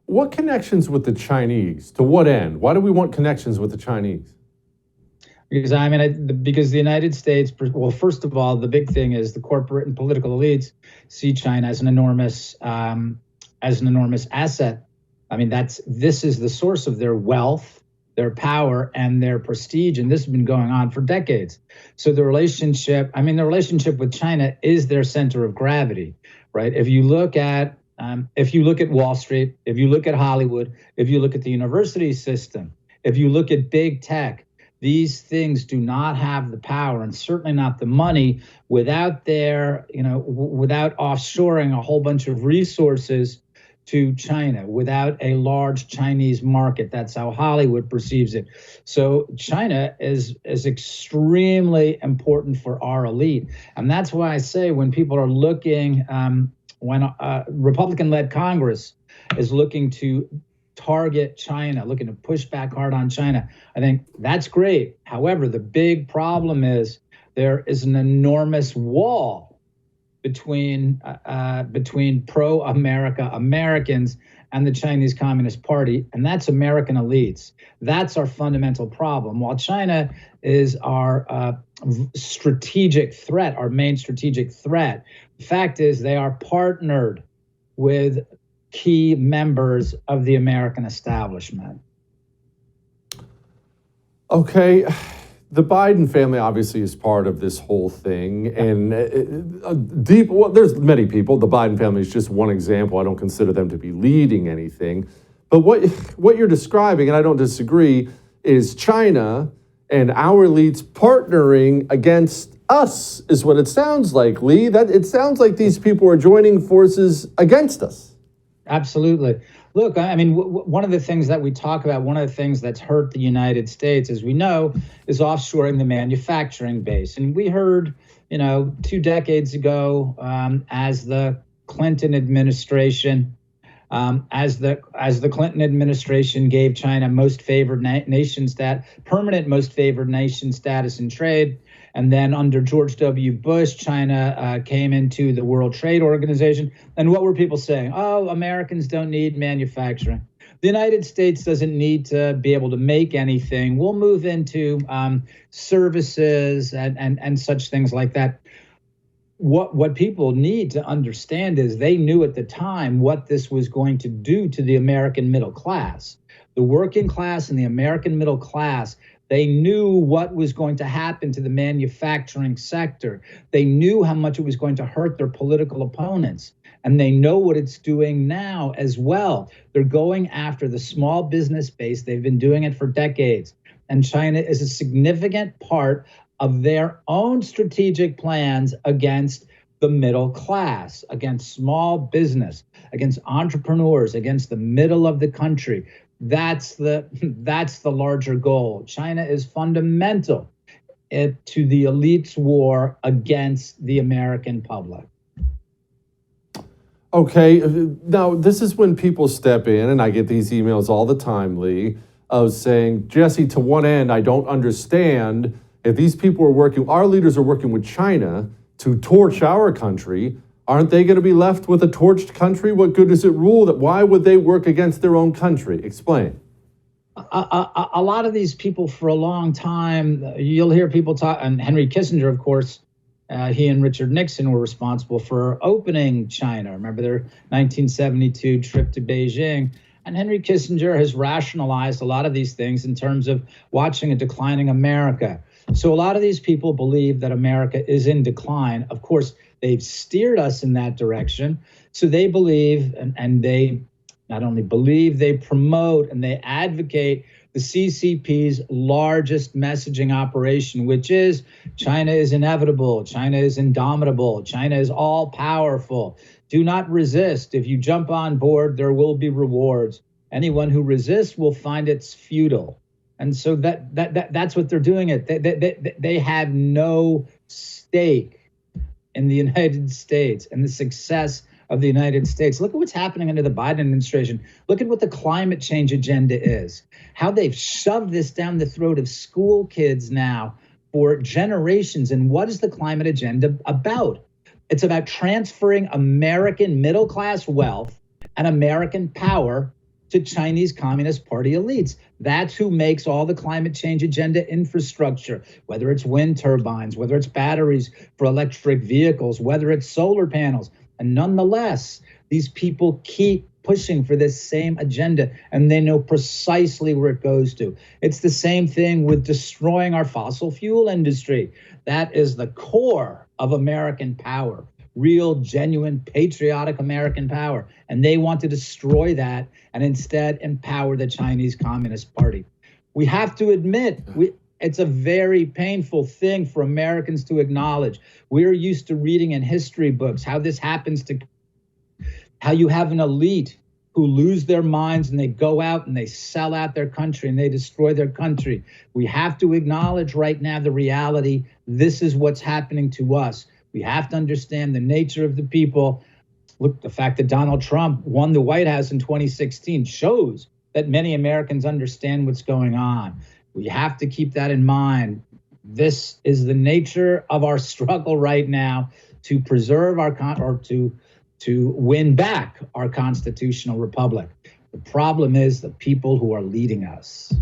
What connections with the Chinese? To what end? Why do we want connections with the Chinese? Because I mean, because the United States, well, first of all, the big thing is the corporate and political elites see China as an enormous asset. I mean, this is the source of their wealth, their power, and their prestige, and this has been going on for decades. So the relationship with China is their center of gravity, right? If you look at Wall Street, if you look at Hollywood, if you look at the university system, if you look at big tech, these things do not have the power and certainly not the money without without offshoring a whole bunch of resources to China, without a large Chinese market. That's how Hollywood perceives it. So China is extremely important for our elite. And that's why I say when people are looking, when a Republican-led Congress is looking to target China, looking to push back hard on China, I think that's great. However, the big problem is there is an enormous wall between pro-America Americans and the Chinese Communist Party, and that's American elites. That's our fundamental problem. While China is our strategic threat, our main strategic threat, the fact is they are partnered with key members of the American establishment. Okay. The Biden family obviously is part of this whole thing, and there's many people. The Biden family is just one example. I don't consider them to be leading anything. But what you're describing, and I don't disagree, is China and our elites partnering against us, is what it sounds like, Lee. That it sounds like these people are joining forces against us. Absolutely. Look, I mean, one of the things that we talk about, one of the things that's hurt the United States, as we know, is offshoring the manufacturing base. And we heard, 2 decades ago, as the Clinton administration, gave China most favored nation permanent most favored nation status in trade. And then under George W. Bush, China came into the World Trade Organization. And what were people saying? Oh, Americans don't need manufacturing. The United States doesn't need to be able to make anything. We'll move into services and such things like that. What people need to understand is they knew at the time what this was going to do to the American middle class. The working class and the American middle class, they knew what was going to happen to the manufacturing sector. They knew how much it was going to hurt their political opponents. And they know what it's doing now as well. They're going after the small business base. They've been doing it for decades. And China is a significant part of their own strategic plans against the middle class, against small business, against entrepreneurs, against the middle of the country. That's the larger goal. China is fundamental to the elite's war against the American public. Okay, now this is when people step in, and I get these emails all the time, Lee, of saying, Jesse, to one end, I don't understand if these people are working, our leaders are working with China to torch our country. Aren't they going to be left with a torched country? What good does it rule that? Why would they work against their own country? Explain. A lot of these people for a long time, you'll hear people talk, and Henry Kissinger, of course, he and Richard Nixon were responsible for opening China. Remember their 1972 trip to Beijing. And Henry Kissinger has rationalized a lot of these things in terms of watching a declining America. So a lot of these people believe that America is in decline. Of course, they've steered us in that direction. So they believe, and they not only believe, they promote and they advocate the CCP's largest messaging operation, which is China is inevitable, China is indomitable, China is all powerful. Do not resist. If you jump on board, there will be rewards. Anyone who resists will find it's futile. And so that's what they're doing. They have no stake in the United States and the success of the United States. Look at what's happening under the Biden administration. Look at what the climate change agenda is, how they've shoved this down the throat of school kids now for generations. And what is the climate agenda about? It's about transferring American middle class wealth and American power to Chinese Communist Party elites. That's who makes all the climate change agenda infrastructure, whether it's wind turbines, whether it's batteries for electric vehicles, whether it's solar panels. And nonetheless, these people keep pushing for this same agenda, and they know precisely where it goes to. It's the same thing with destroying our fossil fuel industry. That is the core of American power, real, genuine, patriotic American power. And they want to destroy that and instead empower the Chinese Communist Party. We have to admit, it's a very painful thing for Americans to acknowledge. We're used to reading in history books how this happens to, how you have an elite who lose their minds and they go out and they sell out their country and they destroy their country. We have to acknowledge right now the reality. This is what's happening to us. We have to understand the nature of the people. Look, the fact that Donald Trump won the White House in 2016 shows that many Americans understand what's going on. We have to keep that in mind. This is the nature of our struggle right now to preserve our to win back our constitutional republic. The problem is the people who are leading us.